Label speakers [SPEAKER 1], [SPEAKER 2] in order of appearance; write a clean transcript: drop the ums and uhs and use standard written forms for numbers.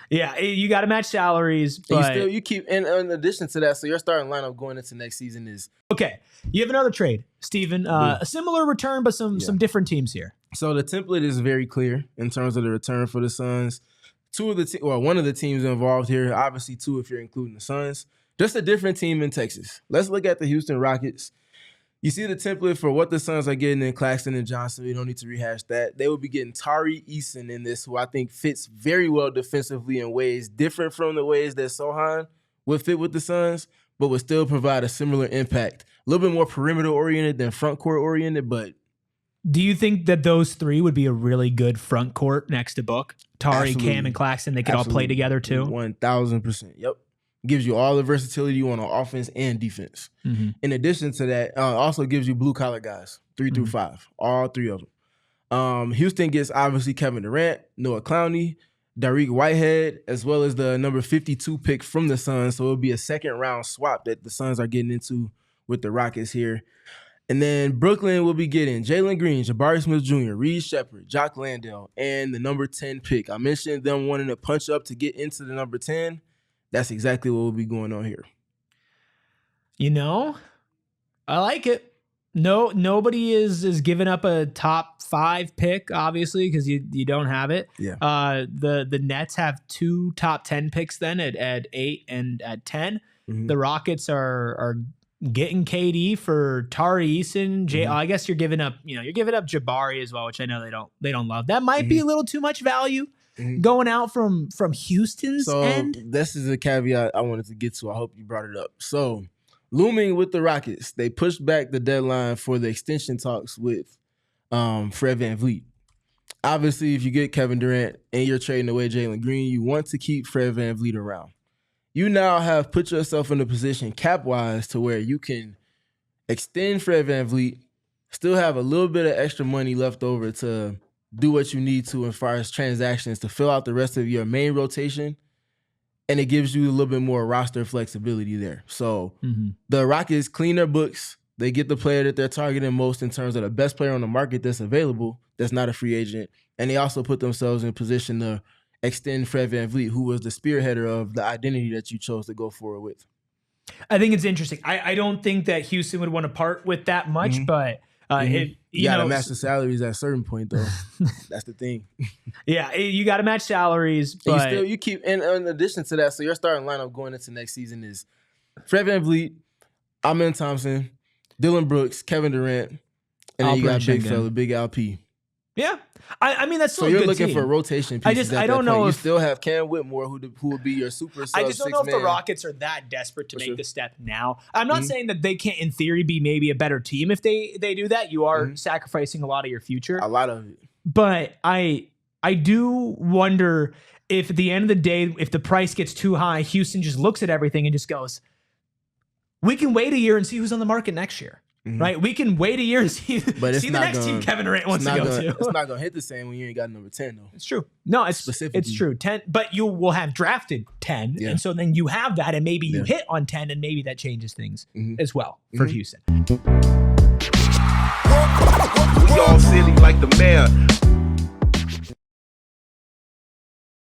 [SPEAKER 1] Yeah, you got to match salaries, but
[SPEAKER 2] you keep, and in addition to that, so your starting lineup going into next season is
[SPEAKER 1] okay. You have another trade, Stephen. A similar return, but some different teams here.
[SPEAKER 2] So the template is very clear in terms of the return for the Suns. One of the teams involved here, obviously two if you're including the Suns. Just a different team in Texas. Let's look at the Houston Rockets. You see the template for what the Suns are getting in Claxton and Johnson. We don't need to rehash that. They will be getting Tari Eason in this, who I think fits very well defensively in ways different from the ways that Sohan would fit with the Suns, but would still provide a similar impact. A little bit more perimeter-oriented than front-court-oriented, but...
[SPEAKER 1] Do you think that those three would be a really good front court next to Book? Tari,
[SPEAKER 2] Absolutely.
[SPEAKER 1] Cam, and Claxton, they could all play together too?
[SPEAKER 2] 1,000%. Yep. Gives you all the versatility you want on offense and defense.
[SPEAKER 1] Mm-hmm.
[SPEAKER 2] In addition to that, also gives you blue-collar guys, 3 through 5, all three of them. Houston gets, obviously, Kevin Durant, Noah Clowney, Dariq Whitehead, as well as the number 52 pick from the Suns. So it'll be a second-round swap that the Suns are getting into with the Rockets here. And then Brooklyn will be getting Jalen Green, Jabari Smith Jr., Reed Shepherd, Jock Landale, and the number 10 pick. I mentioned them wanting to punch up to get into the number 10. That's exactly what will be going on here.
[SPEAKER 1] You know, I like it. Nobody is giving up a top 5 pick, obviously, because you don't have it.
[SPEAKER 2] Yeah.
[SPEAKER 1] The Nets have 2 top 10 picks then at 8 and at 10. Mm-hmm. The Rockets are getting KD for Tari Eason. I guess you're giving up Jabari as well, which I know they don't love. That might be a little too much value going out from Houston's end.
[SPEAKER 2] This is a caveat I wanted to get to. I hope you brought it up. So looming with the Rockets, they pushed back the deadline for the extension talks with Fred VanVleet. Obviously, if you get Kevin Durant and you're trading away Jalen Green, you want to keep Fred VanVleet around. You now have put yourself in a position cap-wise to where you can extend Fred VanVleet, still have a little bit of extra money left over to do what you need to as far as transactions to fill out the rest of your main rotation, and it gives you a little bit more roster flexibility there. So the Rockets clean their books. They get the player that they're targeting most in terms of the best player on the market that's available, that's not a free agent, and they also put themselves in position to extend Fred VanVleet, who was the spearheader of the identity that you chose to go forward with.
[SPEAKER 1] I think it's interesting. I don't think that Houston would want to part with that much, but
[SPEAKER 2] you got to match the salaries at a certain point, though. That's the thing.
[SPEAKER 1] Yeah, you got to match salaries, but
[SPEAKER 2] you keep. And in addition to that, so your starting lineup going into next season is Fred VanVleet, Amen Thompson, Dylan Brooks, Kevin Durant, and then you got big fella, Big LP.
[SPEAKER 1] Yeah. I mean, that's still
[SPEAKER 2] so
[SPEAKER 1] a
[SPEAKER 2] you're
[SPEAKER 1] good
[SPEAKER 2] looking
[SPEAKER 1] team.
[SPEAKER 2] for rotation pieces. I don't know if you still have Cam Whitmore, who would be your super sub.
[SPEAKER 1] I just don't know if the Rockets are that desperate to make the step now. I'm not saying that they can't, in theory, be maybe a better team if they do that. You are sacrificing a lot of your future.
[SPEAKER 2] A lot of it.
[SPEAKER 1] But I do wonder if at the end of the day, if the price gets too high, Houston just looks at everything and just goes, we can wait a year and see who's on the market next year. Right, we can wait a year and see the next team Kevin Durant wants to go to.
[SPEAKER 2] It's not gonna hit the same when you ain't got number 10 though.
[SPEAKER 1] It's true. No, it's true. 10, but you will have drafted 10, and so then you have that, and maybe you hit on 10, and maybe that changes things as well for Houston.
[SPEAKER 3] We all silly like the mayor.